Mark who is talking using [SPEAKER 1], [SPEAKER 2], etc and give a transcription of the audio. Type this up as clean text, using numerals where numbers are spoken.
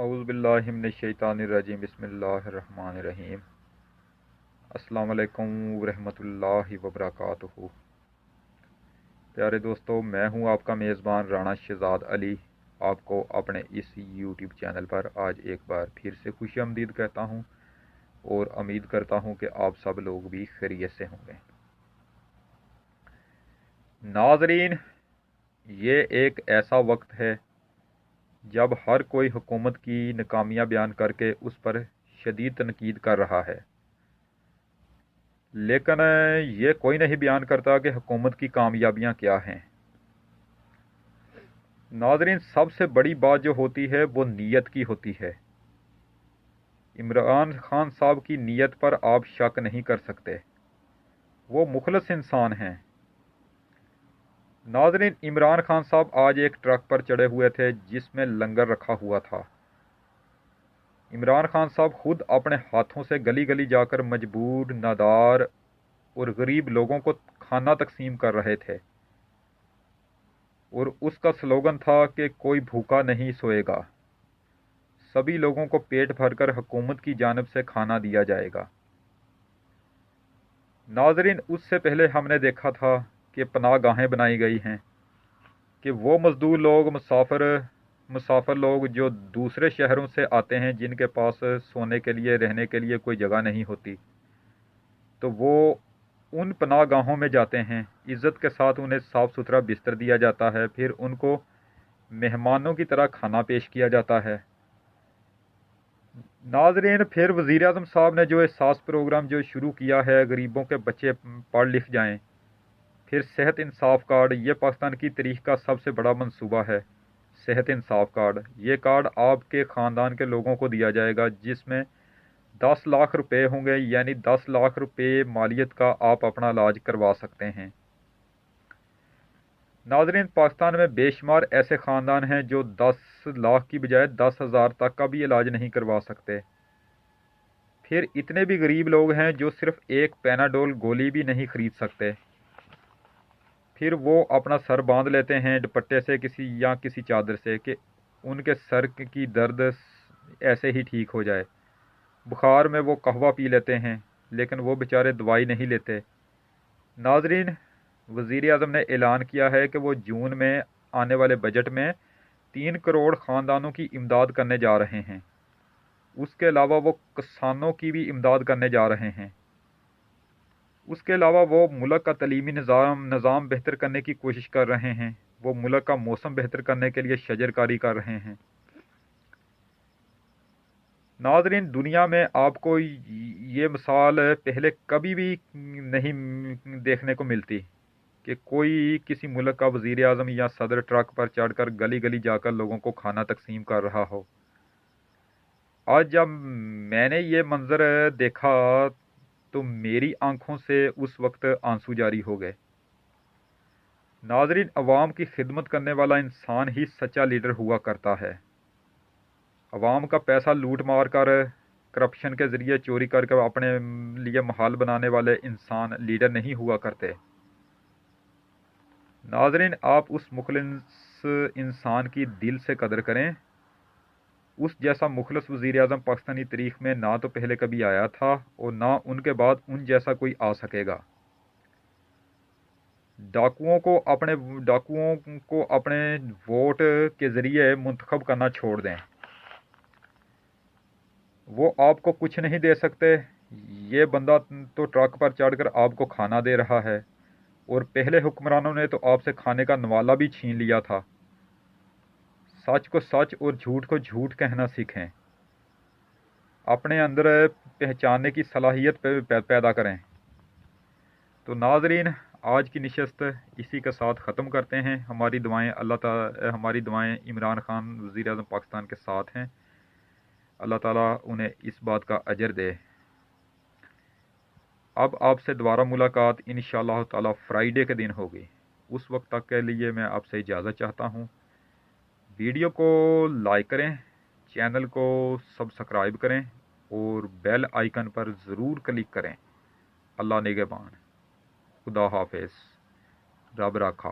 [SPEAKER 1] अऊज़ु बिल्लाहि मिनश्शैतानिर्रजीम बिस्मिल्लाहिर्रहमानिर्रहीम। अस्सलामु अलैकुम वरहमतुल्लाहि वबरकातुहू। प्यारे दोस्तों, मैं हूं आपका मेज़बान राना शहजाद अली। आपको अपने इस यूट्यूब चैनल पर आज एक बार फिर से खुशामदीद कहता हूं और उम्मीद करता हूं कि आप सब लोग भी खैरियत से होंगे। नाज़रीन, ये एक ऐसा वक्त है जब हर कोई हुकूमत की नाकामियाँ बयान करके उस पर शदीद तनकीद कर रहा है, लेकिन ये कोई नहीं बयान करता कि हुकूमत की कामयाबियाँ क्या हैं। नाज़रीन, सबसे बड़ी बात जो होती है वो नीयत की होती है। इमरान खान साहब की नीयत पर आप शक नहीं कर सकते, वो मुखलस इंसान हैं। नाज़रीन, इमरान खान साहब आज एक ट्रक पर चढ़े हुए थे जिसमें लंगर रखा हुआ था। इमरान खान साहब खुद अपने हाथों से गली गली जाकर मजबूर, नादार और गरीब लोगों को खाना तकसीम कर रहे थे और उसका स्लोगन था कि कोई भूखा नहीं सोएगा, सभी लोगों को पेट भरकर हुकूमत की जानिब से खाना दिया जाएगा। नाज़रीन, उससे पहले हमने देखा था कि पनाहगाहें बनाई गई हैं कि वो मज़दूर लोग, मुसाफिर लोग जो दूसरे शहरों से आते हैं, जिनके पास सोने के लिए, रहने के लिए कोई जगह नहीं होती, तो वो उन पनाहगाहों में जाते हैं। इज़्ज़त के साथ उन्हें साफ़ सुथरा बिस्तर दिया जाता है, फिर उनको मेहमानों की तरह खाना पेश किया जाता है। नाज़रीन, फिर वज़ीर आज़म साहब ने जो एहसास प्रोग्राम जो शुरू किया है, गरीबों के बच्चे पढ़ लिख जाएं, फिर सेहत इंसाफ कार्ड, ये पाकिस्तान की तारीख का सबसे बड़ा मंसूबा है। सेहत इंसाफ कार्ड, ये कार्ड आपके ख़ानदान के लोगों को दिया जाएगा, जिसमें 10 लाख रुपए होंगे, यानी 10 लाख रुपए मालियत का आप अपना इलाज करवा सकते हैं। नाज़रीन, पाकिस्तान में बेशुमार ऐसे ख़ानदान हैं जो 10 लाख की बजाय 10,000 तक का भी इलाज नहीं करवा सकते। फिर इतने भी गरीब लोग हैं जो सिर्फ एक पैनाडोल गोली भी नहीं खरीद सकते। फिर वो अपना सर बांध लेते हैं दुपट्टे से किसी चादर से कि उनके सर की दर्द ऐसे ही ठीक हो जाए। बुखार में वो कहवा पी लेते हैं, लेकिन वो बेचारे दवाई नहीं लेते। नाज़रीन, वज़ीर आज़म ने ऐलान किया है कि वो जून में आने वाले बजट में 3 करोड़ ख़ानदानों की इमदाद करने जा रहे हैं। उसके अलावा वो किसानों की भी इमदाद करने जा रहे हैं। उसके अलावा वो मुल्क का तलीमी निज़ाम बेहतर करने की कोशिश कर रहे हैं। वो मुल्क का मौसम बेहतर करने के लिए शजरकारी कर रहे हैं। नाज़रीन, दुनिया में आपको ये मिसाल पहले कभी भी नहीं देखने को मिलती कि कोई किसी मुल्क का वज़ीर आज़म या सदर ट्रक पर चढ़कर गली गली जाकर लोगों को खाना तकसीम कर रहा हो। आज जब मैंने ये मंज़र देखा तो मेरी आंखों से उस वक्त आंसू जारी हो गए। नाज़रीन, अवाम की खिदमत करने वाला इंसान ही सच्चा लीडर हुआ करता है। अवाम का पैसा लूट मार कर, करप्शन के ज़रिए चोरी करके अपने लिए महाल बनाने वाले इंसान लीडर नहीं हुआ करते। नाज़रीन, आप उस मुखलिस इंसान की दिल से कदर करें। उस जैसा मुखलिस वज़ीर आज़म पाकिस्तानी तारीख़ में ना तो पहले कभी आया था और ना उनके बाद उन जैसा कोई आ सकेगा। डाकुओं को अपने वोट के ज़रिए मुंतखब करना छोड़ दें। वो आपको कुछ नहीं दे सकते। ये बंदा तो ट्रक पर चढ़कर आपको खाना दे रहा है, और पहले हुक्मरानों ने तो आपसे खाने का नवाला भी छीन लिया था। सच को सच और झूठ को झूठ कहना सीखें। अपने अंदर पहचानने की सलाहियत पैदा करें। तो नाज़रीन, आज की नशस्त इसी के साथ ख़त्म करते हैं। हमारी दुआएं इमरान खान वज़ीर आज़म पाकिस्तान के साथ हैं। अल्लाह ताला उन्हें इस बात का अजर दे। अब आपसे दोबारा मुलाकात इंशाअल्लाह ताला फ्राइडे के दिन होगी। उस वक्त तक के लिए मैं आपसे इजाज़त चाहता हूँ। वीडियो को लाइक करें, चैनल को सब्सक्राइब करें और बेल आइकन पर ज़रूर क्लिक करें। अल्लाह निगहबान। खुदा हाफिज़। रब रखा।